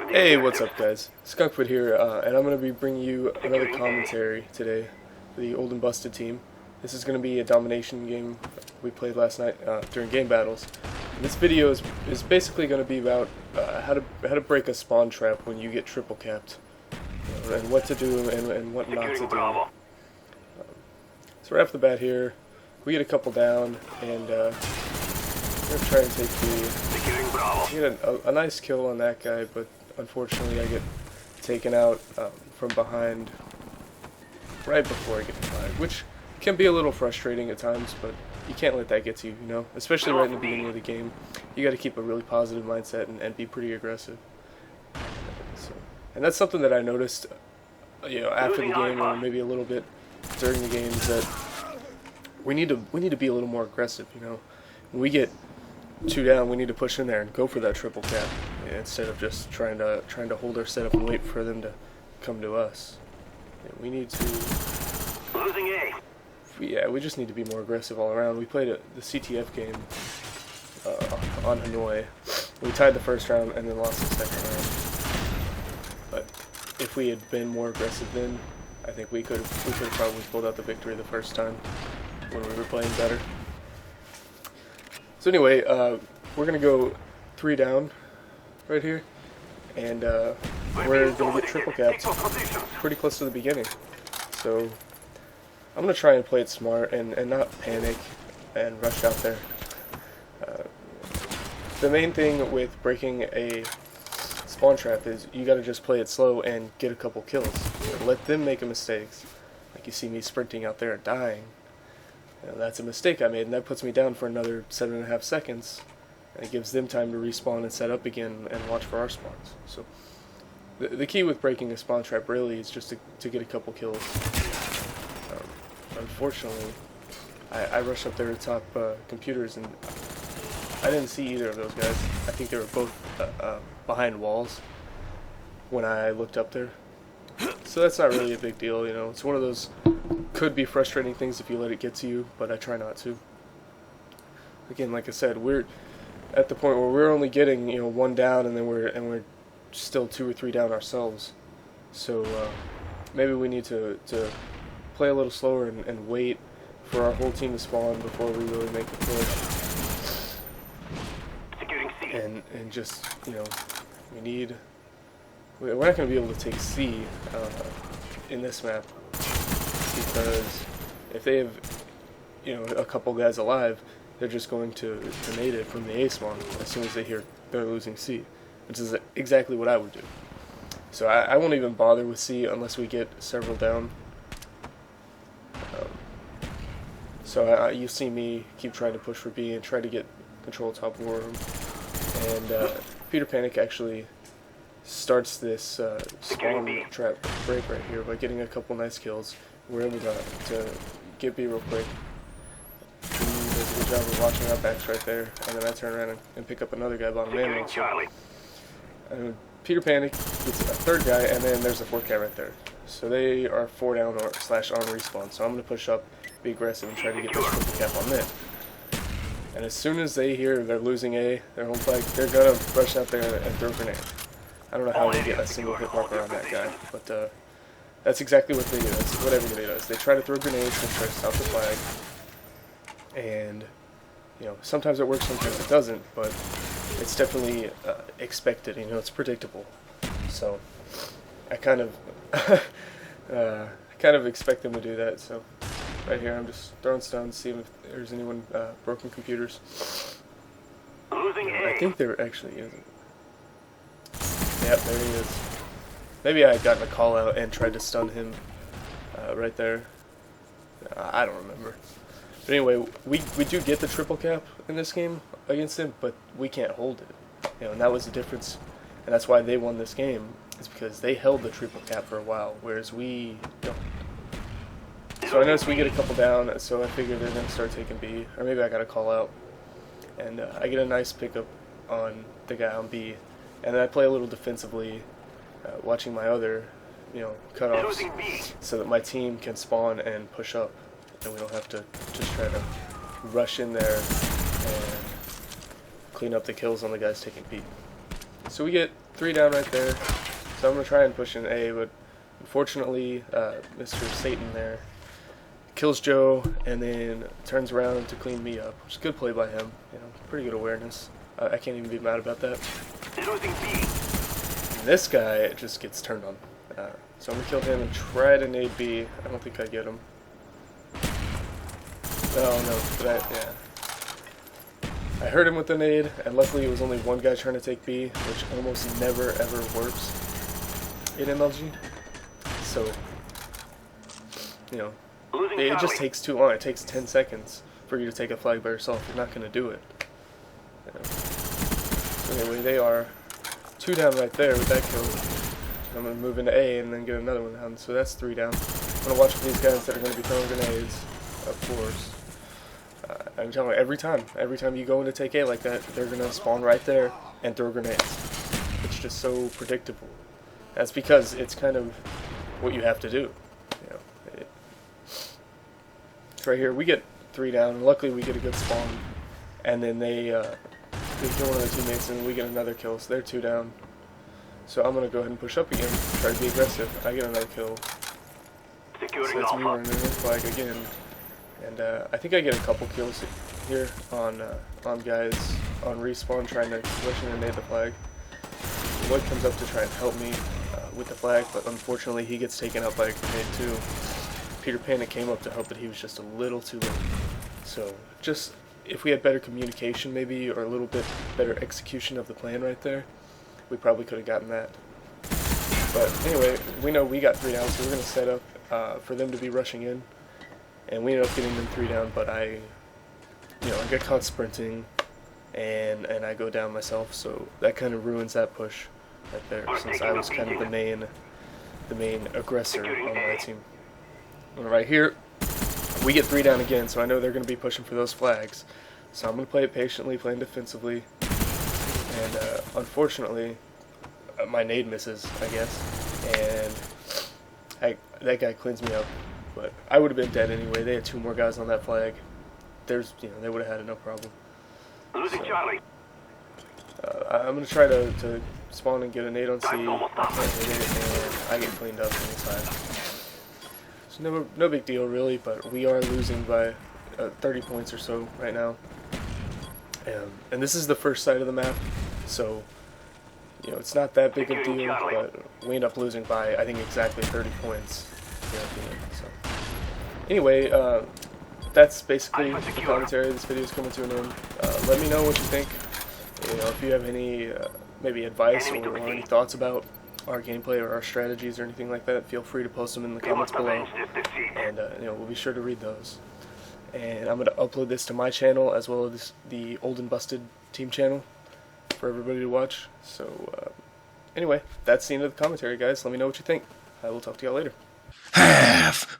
Hey, what's up guys? Skunkfoot here, and I'm going to be bringing you another commentary today for the OldNBust3d team. This is going to be a domination game we played last night during game battles. And this video is basically going to be about how to break a spawn trap when you get triple capped, and what to do and what not to do. So right off the bat here, we get a couple down, and we're going to try and take get a nice kill on that guy, but unfortunately I get taken out from behind right before I get fired, which can be a little frustrating at times, but you can't let that get to you, you know, especially right in the beginning of the game. You got to keep a really positive mindset and be pretty aggressive. And that's something that I noticed, you know, after the game, or maybe a little bit during the games, that we need to be a little more aggressive, you know. When we get 2 down, we need to push in there and go for that triple cap, instead of just trying to hold our setup and wait for them to come to us. We need to losing A. We just need to be more aggressive all around. We played the CTF game on Hanoi. We tied the first round and then lost the second round. But if we had been more aggressive then, I think we could have probably pulled out the victory the first time when we were playing better. So anyway, we're going to go 3 down right here, and we're going to get triple capped pretty close to the beginning. So I'm going to try and play it smart and not panic and rush out there. The main thing with breaking a spawn trap is you got to just play it slow and get a couple kills. Let them make mistakes. Like you see me sprinting out there and dying. That's a mistake I made, and that puts me down for another 7.5 seconds, and it gives them time to respawn and set up again and watch for our spawns. So the key with breaking a spawn trap really is just to get a couple kills. Unfortunately, I rushed up there to top computers, and I didn't see either of those guys. I think they were both behind walls when I looked up there. So that's not really a big deal, you know. It's one of those could be frustrating things if you let it get to you, but I try not to. Again, like I said, we're at the point where we're only getting, you know, 1 down, and then we're still 2 or 3 down ourselves. So maybe we need to play a little slower and wait for our whole team to spawn before we really make the push. And just, you know, we're not going to be able to take C in this map, because if they have, you know, a couple guys alive, they're just going to nade it from the A spawn as soon as they hear they're losing C, which is exactly what I would do. So I won't even bother with C unless we get several down. So you see me keep trying to push for B and try to get control of top war room. And Peter Panic actually starts this spawn trap break right here by getting a couple nice kills. We're able to get B real quick. He does a good job of watching our backs right there, and then I turn around and pick up another guy bottom ammo. So, Peter Panic gets a 3rd guy, and then there's a 4th guy right there. So they are 4 down or slash on respawn. So I'm going to push up, be aggressive, and try to get this triple cap on them. And as soon as they hear they're losing A, their home flag, they're going to rush out there and throw a grenade. I don't know how they get a single hit marker on that guy, but that's exactly what they do. That's what everybody does. They try to throw grenades and try to stop the flag. And, you know, sometimes it works, sometimes it doesn't, but it's definitely expected. You know, it's predictable. So I kind of expect them to do that. So right here, I'm just throwing stuns, seeing if there's anyone broken computers. I think there actually isn't. Yep, there he is. Maybe I had gotten a call out and tried to stun him right there. I don't remember. But anyway, we do get the triple cap in this game against him, but we can't hold it. You know, and that was the difference, and that's why they won this game. It's because they held the triple cap for a while, whereas we don't. So I noticed we get a couple down, so I figured they're going to start taking B, or maybe I got a call out, and I get a nice pickup on the guy on B. And then I play a little defensively, watching my other, you know, cutoffs, so that my team can spawn and push up, and we don't have to just try to rush in there and clean up the kills on the guys taking B. So we get 3 down right there. So I'm going to try and push in A, but unfortunately, Mr. Satan there kills Joe and then turns around to clean me up, which is a good play by him. You know, pretty good awareness. I can't even be mad about that. Losing B. And this guy just gets turned on. So I'm going to kill him and try to nade B. I don't think I get him. Oh no, but yeah. I hurt him with the nade, and luckily it was only one guy trying to take B, which almost never ever works in MLG. So, you know, it just takes too long. It takes 10 seconds for you to take a flag by yourself. You're not going to do it. You know. So anyway, they are 2 down right there with that kill. I'm going to move into A and then get another one down. So that's 3 down. I'm going to watch for these guys that are going to be throwing grenades, of course. I'm telling you, every time you go in to take A like that, they're going to spawn right there and throw grenades. It's just so predictable. That's because it's kind of what you have to do. You know, it's right here. We get 3 down, and luckily we get a good spawn. And then they kill one of their teammates, and we get another kill, so they're 2 down. So I'm going to go ahead and push up again, try to be aggressive. I get another kill. So it's me running in the flag again. And I think I get a couple kills here on guys on respawn trying to glitch in and nade the flag. Lloyd comes up to try and help me with the flag, but unfortunately he gets taken out by a grenade too. Peter Panic came up to help, but he was just a little too late. So just if we had better communication maybe, or a little bit better execution of the plan right there, we probably could have gotten that. But anyway, we know we got 3 down, so we're going to set up for them to be rushing in. And we ended up getting them 3 down, but I get caught sprinting, and I go down myself, so that kind of ruins that push right there, since I was kind of the main aggressor on my team. And right here, we get 3 down again, so I know they're going to be pushing for those flags. So I'm going to play it patiently, playing defensively, and unfortunately, my nade misses, I guess, and that guy cleans me up. But I would have been dead anyway. They had 2 more guys on that flag. They would have had it no problem. Losing Charlie. I'm gonna try to spawn and get a nade on C. I can't hit it, and I get cleaned up inside. So no big deal really, but we are losing by 30 points or so right now. And this is the first side of the map, so you know it's not that big a deal. But we end up losing by I think exactly 30 points. So anyway, that's basically the commentary. This video is coming to an end. Let me know what you think. You know, if you have any maybe advice or any thoughts about our gameplay or our strategies or anything like that, feel free to post them in the comments below, and we'll be sure to read those. And I'm going to upload this to my channel as well as the Old and Busted team channel for everybody to watch. So anyway, that's the end of the commentary, guys. Let me know what you think. I will talk to y'all later. Have